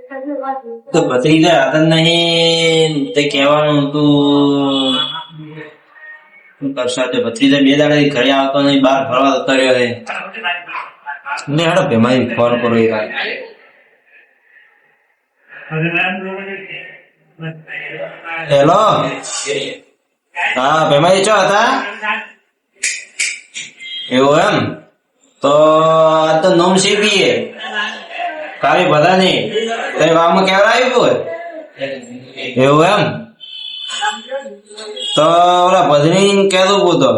તો ભત્રીજા આદત નહીં તે કહેવાનું તું શું કરશો? તે ભત્રીજા 2 દાડા ઘરે આવતો નહીં, બહાર ફરવા જતો રહ્યો છે. ને હેડો ભેમાઈ ફોન કરો યાર. હેલો, હા ભેમાઈ ચો હતા? એવું એમ? તો આ તો નોમ શીખીએ કાલે બધા નહીં તઈ વાવમાં કેવડાવ્યું કોઈ? એવું એમ? તો ઓલા ભજની કેતું પૂતો.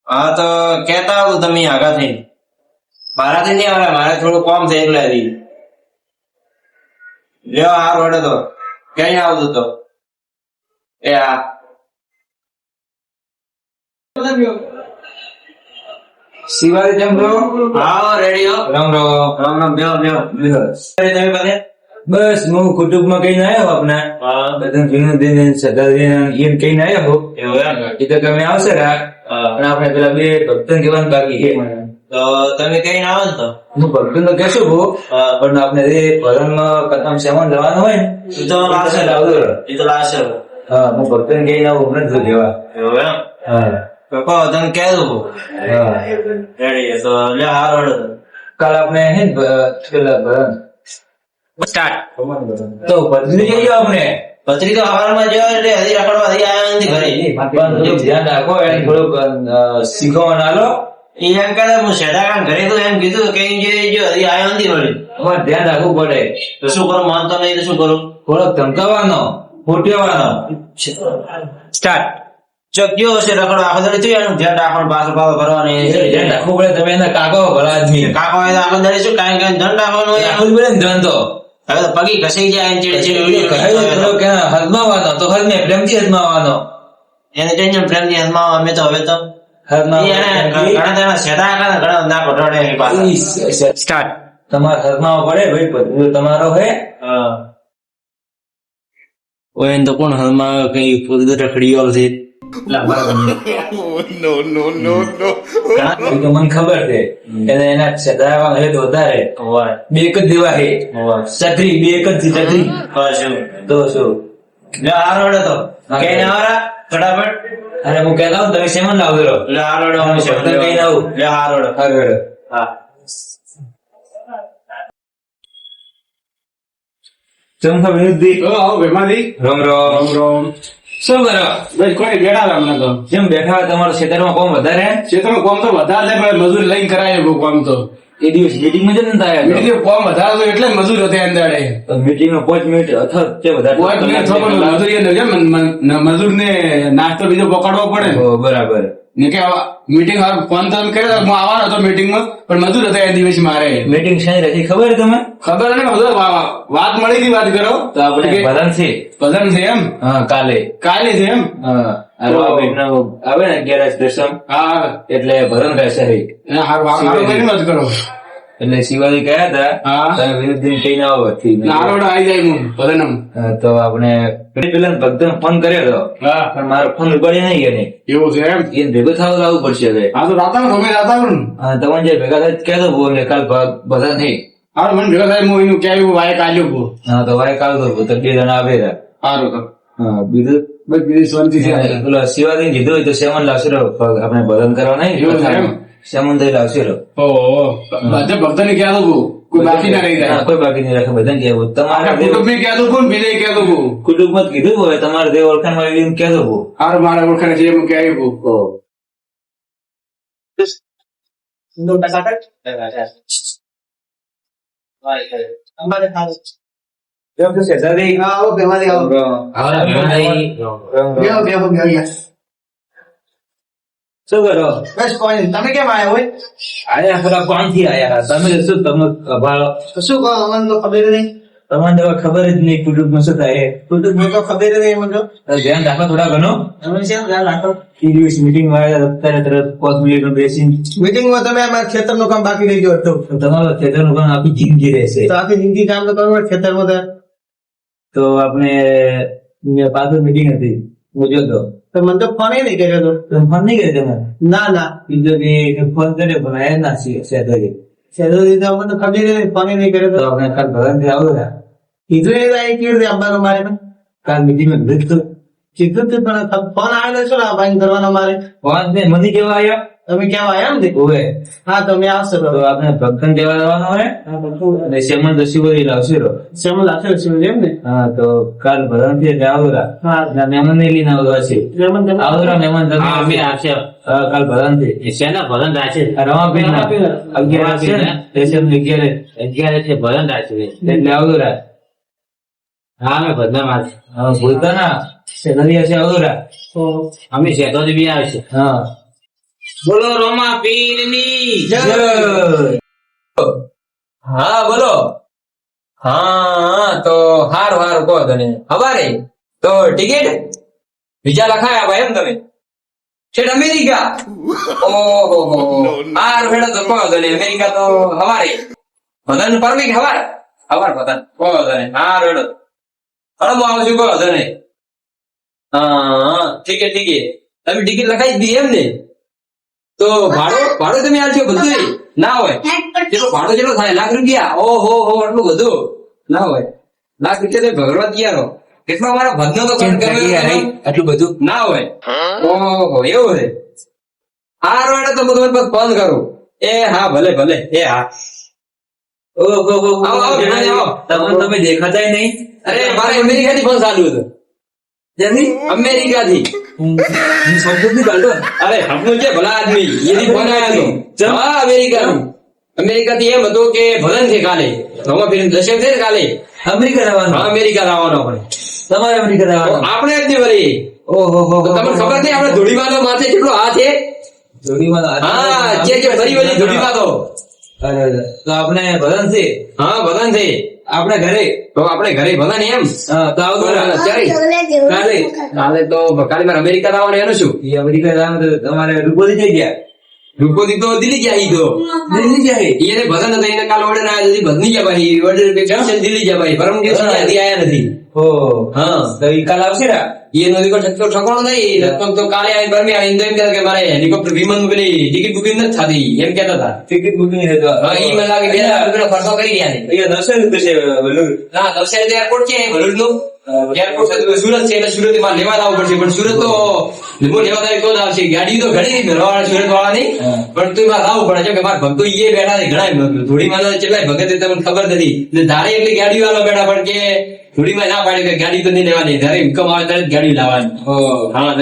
હા તો કેતા આવું તમે આગાથી મારાથી નહીં આવે, મારે થોડું કામ છે એટલે લ્યો હાર વડે તો ક્યાંય આવતું તો એ આ શિવાજી કેમ છો? હા રેડિયો રામ રામ. રામ રામ. બેહો બેહો. તમે બધે બસ હું કુટુંબમાં કહીને આવ્યો આપણે બધા વિનોદીને સદાજીને એમ કહીને આવ્યો. એવું એમ? એ તો તમે આવશે રા પણ આપણે પેલા 2 ભક્તન કહેવાનું બાકી છે. તો તમે કઈ ના આવો ને તો હું ભક્તન તો કહેશું બહુ પણ આપણે જે ભરણમાં કથમ સેવન જવાનું હોય ને એ તો લાશે. એ તો લાશે. હા હું ભક્તન કહીને આવું હમણાં જ જેવા. એવું એમ? હા કહો તમે કહેજો. હા રેડી તો લે હાર વડે કાલ આપણે હે ને પેલા ભરણ સ્ટાર્ટ. તો બદલી જઈએ આપણે. પત્રી તો હવારમાં જો એટલે હજી રખડવા હજી આવ્યા નથી ઘરે. પણ થોડુંક ધ્યાન રાખો એને થોડુંક શીખવા આલો. એ એમ કહે હું શેઠા કામ ઘરે તો એમ કીધું કે જો હજી આવ્યો નથી વળી. તમારે ધ્યાન રાખવું પડે. તો શું કરું? માનતો નહીં તો શું કરું? થોડોક ધમકાવાનો ફૂટ્યોવાનો. સ્ટાર્ટ. ચક્યો હશે રખડો આખો દાડી થયું એનું ધ્યાન રાખવાનું, પાછો પાછો કરવાની ધ્યાન રાખવું પડે. તમે એના કાકો ભલા આદમી કાકો હોય તો આખો દાડી શું કાંઈ કાંઈ ધ્યાન રાખવાનું હોય. રાખવું જ પડે ને ધ્યાન તો. હવે તો પગી ઘસાઈ જાય એમ ચીડે ચીડે થોડોક એના હદમાવાનો તો હદમે પ્રેમથી હદમાવાનો. એને જઈને પ્રેમથી હાથમાં અમે તો હવે તો ઘણા જણા શેઠા હતા ઘણા ના ઘટાડે એની પાસે. સ્ટાર્ટ. તમારે હદમાવો પડે ભાઈ. બધું તમારો હે. ઓય તો કોણ હાલમાં કઈ પૂરી રખડી આવશે. એ તો મને ખબર છે. એને એના છેદાવા હે તો વધારે 2 જ દેવા હે. ચકરી 2 જ ચકરી. તો શું લે હાર વડે તો કઈ ના હારા ફટાફટ. અરે હું કહેતા હું તમે સેમન લાવજો. લે હાર વડે કઈ આવું. લે હાર વડે. આગળ હા ચમખા વિનોદજી. ભેમાજી રામ રામ. રામ. શું કરો? બસ કોઈ બેઠા હતા હમણાં તો. જેમ બેઠા હોય તમારા ખેતરમાં કોમ વધારે? ક્ષેત્રમાં કામ તો વધારે છે પણ મજૂર લઈને કરાય એવું કામ તો. એ દિવસ મીટિંગમાં જઈને આવ્યા બીજું કામ વધારે હતો એટલે મજૂર હતા અંદાડે. તો મીટિંગમાં 5 મિનિટ અથવા તે વધારે કોઈ મિનિટ થયો પણ મજૂર ને નાસ્તો બીજો પકડવો પડે ને. બરાબર. ને કે મીટિંગ ફોન તો કર્યો હું આવવાનો હતો મીટિંગમાં પણ મજૂર હતા એ દિવસ મારે. મીટિંગ શાની રહી ખબર તમને? ખબર ને વાત મળી હતી. વાત કરો તો આપણે ભજન છે. ભજન છે એમ? હા કાલે છે એમ? હા આવે ને 11 દસમ હા એટલે ભજન રહેશે. વાત કરો એટલે શિવાજી ગયા હતા હા. તમે વિરુદ્ધ કહીને આવો નારોડ આવી જાય હું ભજનમ. તો આપણે પેલા ભક્તને ફોન કર્યો હતો હા પણ મારો ફોન ઉપાડી નહીં એને. એવું છે એમ? એને ભેગું થવું લાવવું પડશે હવે. હા તો રાતા તમે રાતા ને. હા તમે જે ભેગા થાય કહેતો બોલે કાલ બધા નહીં. હા મને ભેગા થાય હું એનું ક્યાંય વાય કાઢ્યો બહુ. હા તો વાય કાલ તો 2 જણા આવે હતા. સારું તો હા બીજું બસ બીજી શાંતિ છે. પેલો શિવાજી કીધું હોય તો સેવન લાવશે આપણે ભજન કરવા નહીં. એવું છે એમ? સેવન થઈ લાવશે. ઓહો બધા ભક્તો ને ક્યાં દઉં કોઈ બાકી ના રહી જાય. કોઈ બાકી નહીં રાખે. બધાને કહેવું તમારા કુટુંબ ને ક્યાં દઉં બીજે ક્યાં દઉં. કુટુંબમાં જ કીધું હોય તમારે જે ઓળખાણ માં એમ કહેતો બહુ. હાર મારા ઓળખાણ છે એમ ક્યાં આવ્યું. કેમ છો શેઠાજી? આવો બેમારી આવો. શું કરો? બસ કોઈ નહીં. તમે કેમ આવ્યા હોય? આયા પેલા કોણ થી આયા? તમે શું તમને અભાળો? શું કહો અમને તો ખબર નહીં. તમને તો ખબર જ નહીં કુટુંબમાં શું થાય. કુટુંબ તો ખબર નહીં મને તો. ધ્યાન રાખો થોડા ઘણું. તમે છે ધ્યાન રાખો. એ દિવસ મીટિંગ માં આવ્યા અત્યારે તરત 5 મિનિટ બેસીને મીટિંગમાં તમે અમારા ખેતરનું કામ બાકી રહી ગયું હતું. તમારું ખેતરનું કામ આખી જિંદગી રહેશે. તો આખી જિંદગી કામ તો કરવું ખેતરમાં તો આપણે પાછળ મીટિંગ હતી હું જોતો. તો મને તો ફોન નહીં કર્યો હતો. તમે ફોન નહીં કર્યો તમે? ના ના બીજો કે ફોન કર્યો પણ આયા ના શેઠાજી. શેનો લીધો અમને તો ખબર નહીં, ફોન નહીં કર્યો તો તો. આપણે કાલ ભગવાનથી આવું ને કીધું એ ભાઈ કેવી રીતે આવવાનો મારે તો? કાલ મીટિંગમાં ભેટતો કીધું તું પણ ફોન આવેલો છે ને આ ભાઈ કરવાનો મારે. ફોન ને મને કેવા આવ્યો તમે કેવા આવ્યા ને? ઓવે હા તમે આવશો તો આપણે ભક્તન દેવા જવાનો હોય અને શ્યામલ દસી વળી લાવશે રો. શ્યામલ આશરે છે એમ ને? હા તો કાલ ભગવાનથી એટલે આવરા હા મહેમાન ને લઈને આવવા છે. શ્યામલ તમે આવરા મહેમાન તમે હા અમે આવશે. કાલ ભગવાનથી શેના ભજન રાખશે? રમાપીર ના રમાપીર. 11 છે ને સ્ટેશન 11 છે ભજન રાખશે. એટલે આવરા. હા અમે ભજન રાખશે. હા ભૂલતા ના સેનરી હશે આવરા. તો અમે શેતોથી બી આવશે. હા બોલો રોમા પીરની જય. હા બોલો. હા તો હારું હારું કહો તને હવારે તો ટિકિટ બીજા લખાયા ભાઈ એમ તમે છે અમેરિકા. ઓહો હારું હેડો તો કહો તને અમેરિકા તો હવારે બધાને પરમી હવાર હવાર બધા કહો તને હારું હેડો હલો હું આવશું કહો તને. હા ઠીક છે તમે ટિકિટ લખાઈ દીધી એમ ને? તો ભાડું તમે આલશો બધું ના હોય કેટલો ભાડો કેટલો થાય? લાખ રૂપિયા? ઓહો હો એટલું બધું ના હોય. લાખ રૂપિયા તો ભગવા તૈયારો કેટલો અમારા ભજનો તો આટલું બધું ના હોય. ઓહો એવું છે. હારું હેડો તો હું તમને ફોન કરું. એ હા ભલે ભલે એ હા. તમે દેખાતા નહીં. અરે મારે અમેરિકા થી ફોન ચાલુ હતો. અમેરિકા થી અરે હમણાં છે ભલા આદમી એની ફોન આવ્યો. હા અમેરિકા થી એમ હતું કે ભલન છે કાલે રમા ફિલ્મ દશેક છે ને કાલે અમેરિકા જવાનું. હા અમેરિકા જવાનો આપણે. તમારે અમેરિકા જવાનું? આપણે જ નહીં વળી. ઓહો તમને ખબર નહીં આપણે ધૂળીવાનો માથે કેટલો હાથ છે? ધૂળીવાનો હા જે ફરી વળી ધૂળીવાનો. તો આપણે ભલન છે. હા ભલન છે આપણે ઘરે. તો આપણે ઘરે ભલન એમ. હા તો આવો કાલે કાલે તો કાલે મારે અમેરિકા જવાનું એનું શું? એ અમેરિકા જવાનું તો તમારે રૂપોથી જઈ ગયા. રૂપોથી તો દિલ્હી ગયા. ઈ તો દિલ્હી ગયા એને ભજન હતા એને કાલ ઓર્ડર આવ્યા નથી બદલી ગયા ભાઈ. ઓર્ડર દિલ્હી ગયા ભાઈ પરમ દિવસ ત્યાંથી આયા નથી. ઓ હા તો ઈ કાલ આવશે ને? એનો દીકરો ઠકોણો નહીં રકમ તો કાલે આવી બરમી આવી તો એમ કહેતા કે મારે હેલિકોપ્ટર વિમાન પેલી ટિકિટ બુકિંગ નથી થતી એમ કહેતા હતા. ટિકિટ બુકિંગ હા ઈ મને લાગે 2,000 રૂપિયા ખર્ચો કરી રહ્યા ને. અહીંયા 10 રૂપિયા છે વલુર. ના 10 એરપોર્ટ છે વલુર નું એરપોર્ટ સુરત છે એટલે સુરત માં લેવા આવવું પડશે પણ સુરત તો લેવા આવે તો જ આવશે. ગાડી તો ઘણી મેળવાળા સુરત વાળા નહીં પણ તું મારે આવવું પડે છે કે મારા ભક્તો એ બેઠા છે ઘણા થોડી માં કેટલાય ભગત તમને ખબર નથી ધારે એટલી ગાડી વાળો બેઠા પણ કે થોડીમાં ના પાડે કે ગાડી તો નહીં લેવાની જયારે ઇન્કમ આવે ત્યારે ગાડી લાવવાની. હા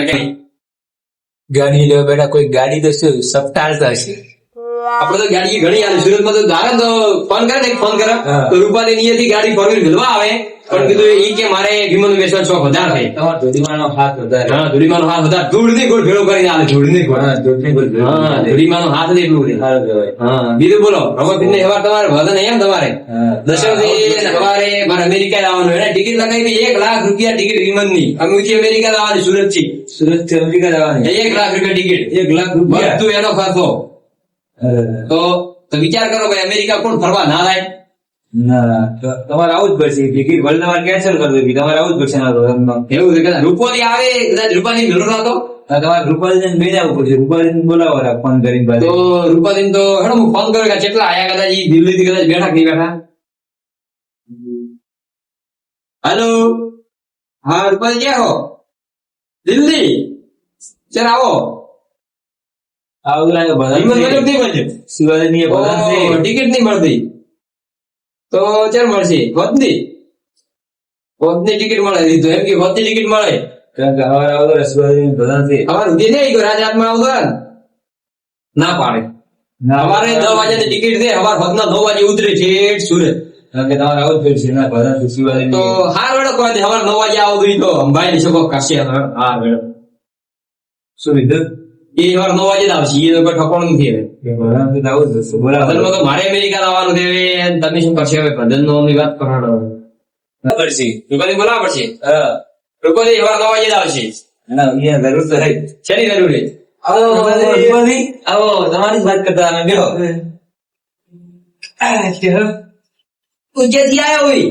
ગાડી લેવા બેઠા કોઈ ગાડી તો શું સપ્તાહતા હશે. આપડે તો ગાડી ઘણી આવે સુરતમાં તો ધારે તો ફોન કરે ને ફોન કરે તો રૂપાની નિયતિ ગાડી ફોર વ્હીલ મેળવા આવે પણ કીધું ઈ કે મારે વિમાન વેચવા શોખ વધારે થાય. તમારો ધૂળીમાનો હાથ વધારે. હા ધૂળીમાનો હાથ વધારે ધૂળ ની ગોળ ભેળો કરીને આલે. ધૂળ ની ગોળ હા ધૂળીમાનો હાથ ને એટલું હા. બીજું બોલો રમત ને હવાર તમારે વધન એમ તમારે દશમ થી સવારે મારે અમેરિકા જવાનું એને ટિકિટ લગાવી 1 લાખ રૂપિયા ટિકિટ વિમાન ની. અમે અમેરિકા જવાની સુરત થી અમેરિકા જવાની 1 લાખ રૂપિયા ટિકિટ 1 લાખ રૂપિયા બધું એનો ખર્ચો. તો વિચાર કરો ભાઈ અમેરિકા કોણ ફરવા ના જાય? ના તમારે આવું જ પડશે. ટિકિટ ભલે તમારે કેન્સલ કરી દેવી તમારે આવું જ પડશે. એવું છે કે રૂપોથી આવે કદાચ રૂપાની ભેળો નતો તમારે રૂપાલી બે જવું પડશે. રૂપાલી બોલાવો ફોન કરીને તો રૂપાલી તો હેડો હું ફોન કર્યો કે કેટલા આયા કદાચ દિલ્હી થી કદાચ બેઠા કે નહીં બેઠા. હેલો હા રૂપાલી ક્યાં હો? દિલ્હી ચાલ આવો. ટિકિટ નહીં મળતી તો ચાલ મળશે. હોતની ટિકિટ મળે તો એમ કે હોતની ટિકિટ મળે રાજહાટમાં આવતો ના પાડે. અમારે 10 વાગ્યાની ટિકિટ છે સવાર હોતના 9 વાગે ઉતરે છે સુરત. તમારે આવું જ પડશે તો હાર વેડો કહે સવાર 9 વાગે આવો તો અંબાઈ શકો કાશે. હા મેડમ શું લીધું એ વાર 9 વાગે જ આવશે. એ કોઈ ઠકોણ નથી. મારે અમેરિકા આવવાનું છે તમે શું કરશે હવે ભજન નો વાત કરો પડશે. રૂપાલી બોલાવવા પડશે. રૂપાલી વાર 9 વાગે જ આવશે. જરૂર તો રહી શેની જરૂર છે? આવો તમારી જ વાત કરતા અમે બેહો. ક્યાંથી આવ્યો હોય?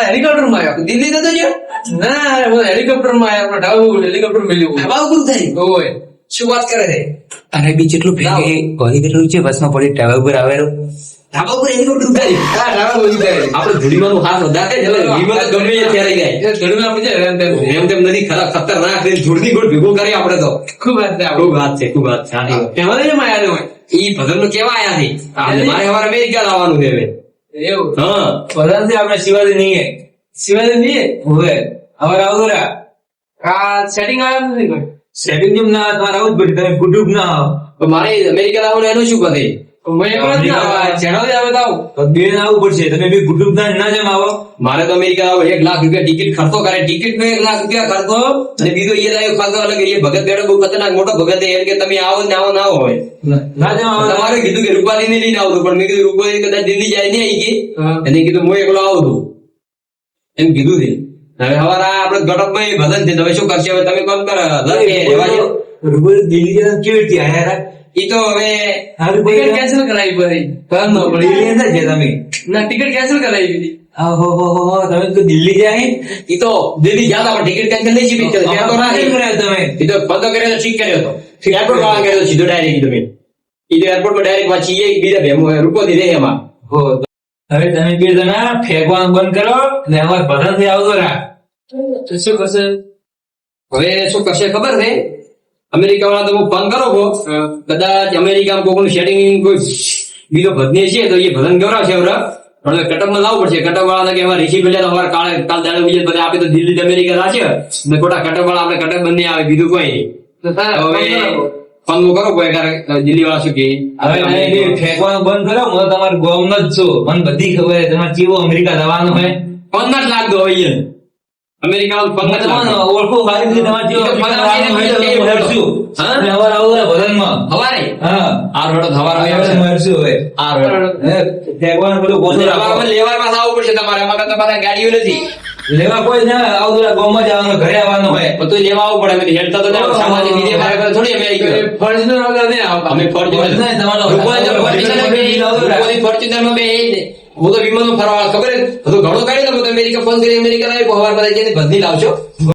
હેલિકોપ્ટર માં આવ્યો. દિલ્હી નતો ગયો? ના હેલિકોપ્ટર માં આવ્યો. ઢાબુ હેલિકોપ્ટર મળ્યું. ઢાબા પૂરું થાય હોય શું વાત કરે છે? અરે બી જેટલું ભેગે કેટલું છે બસમાં પડી ટાવર ઉપર આવેલું ધાબા ઉપર એની કોઈ ઉતારી હા, ધાબા પર ઉતારી. આપણે ધૂળીમાંનું હાથ વધારે એટલે ધૂળીમાં તો ગમે એ ફેરાઈ જાય એ ધૂળમાં આપણે છે, એમ તેમ. એમ તેમ નથી ખતરનાક છે. ધૂળની ગોળ ભેગો કરી આપણે તો ખૂબ વાત છે આપણે. ખૂબ વાત છે ખૂબ વાત છે સાચી વાત. એમાં નહીં એમાં યાદ હોય. ઈ ભજન નું કેવા આયા છે મારે અમારે અમેરિકા લાવવાનું છે હવે. એવું હા પ્રધાન છે આપણે શિવાજી નહીં શિવાજી નહીં હવે હવે આવું રા આ સેટિંગ આવ્યું નથી કોઈ. સેટિંગ જેમ ના તમારે આવું જ પડે તમે કુટુંબ ના આવો પણ મારે અમેરિકા લાવવાનું એનું શું કરે મેં એકલો જ ના આવે. ચેનલ આવે તો આવું. તો બે ના આવવું પડશે તમે બે કુટુંબ ના જેમ આવો મારે તો અમેરિકા આવો 1 લાખ રૂપિયા ટિકિટ ખર્ચો કરે ટિકિટ નો 1 લાખ રૂપિયા ખર્ચો અને બીજો એ લાયો ખાતો અલગ એ ભગત બેડો બહુ ખતરનાક મોટો ભગત છે એમ કે તમે આવો ને આવો ના હોય ના જેમ આવો તમારે કીધું કે રૂપાલી ને લઈને આવતું પણ મેં કીધું રૂપાલી કદાચ દિલ્હી જાય નહીં આવી ગઈ હા. એને કીધું હું એકલો આવું છું એમ કીધું છે હવે હવારે આપડે ગટકભાઈ ભજન છે તમે શું કરશે હવે તમે કોમ કર રહેવા દો. રૂબરૂ દિલ્હી જતા કેવી રીતે આયા રા ઈ તો હવે હારું ટિકિટ કેન્સલ કરાવી પડી. કામ ન પડે દિલ્હી અંદર છે તમે ના ટિકિટ કેન્સલ કરાવી દીધી. આહો હો હો હો તમે તો દિલ્હી જાય ઈ તો દિલ્હી ગયા હતા પણ ટિકિટ કેન્સલ નહીં જીવી તો ત્યાં તો ના કેમ રહી. કર્યા તમે ઈ તો બંધ કર્યો તો ઠીક કર્યો તો એરપોર્ટ વાળા કર્યો તો સીધો ડાયરેક્ટ તમે ઈ તો એરપોર્ટ માં ડાયરેક્ટ પાછી એક બીજા ભેમો રૂપો દીધે એમાં હો હવે તમે બે જણા ફેંકવાનું બંધ કરો ને અમારે ભજન થી આવતો રા તો શું કરશે? હવે શું કરશે ખબર છે અમેરિકા વાળા તમે ફોન કરો છો કદાચ અમેરિકામાં કોઈનું સેટિંગ કોઈ બીજો ભજની છે તો એ ભજન ગવરાવશે હવે પણ કટકમાં લાવવું પડશે કટક વાળા કે અમારે રિસીવ મળ્યા અમારે કાલ દાડો બીજે બધા આપે તો દિલ્હી અમેરિકા રાખશે ને ખોટા કટક વાળા આપણે કટક બંને આવે બીજું કોઈ નહીં તો તારે હવે ફોન કરો. ફોન કરો કોઈ દિલ્હી વાળા શું કે હવે તમે બે ફેંકવાનું બંધ કરો હું તમારું ગોમ જ છું મને બધી ખબર છે તમારે કેવું અમેરિકા જવાનું હોય 15 લાખ દો હવે અમેરિકા 15 લાખ ઓળખું સારી રીતે તમારે કેવું અમેરિકા જવાનું હોય તો હું મળશું. હા? અને હવે આવું રા ભજનમાં હવારે હા આ રોડ હવાર હવે આવે મળશું હવે આ રોડ હે, ફેંકવાનું બધું ગોઠવી રાખો. લેવા પાસે આવવું પડશે તમારે અમારે તો પાછા ગાડીઓ નથી લેવા કોઈ ના આવું રા ગોમાં જવાનું ઘરે આવવાનું હોય પણ તો લેવા આવવું પડે અમે હેડતા તો જાવ સામાન્ય બીજે મારે ઘરે થોડી અમેરિકા એ ફોર્ચ્યુનર વગર નહીં આવતા. અમે ફોર્ચ્યુનર નહીં, તમારો ફોર્ચ્યુનર માં બે હું તો વિમાનમાં ફરવા ખબર બધું ઘણું કાઢ્યું ને અમેરિકા ફોન કરી અમેરિકા લાવી હવાર બધા બધી લાવશો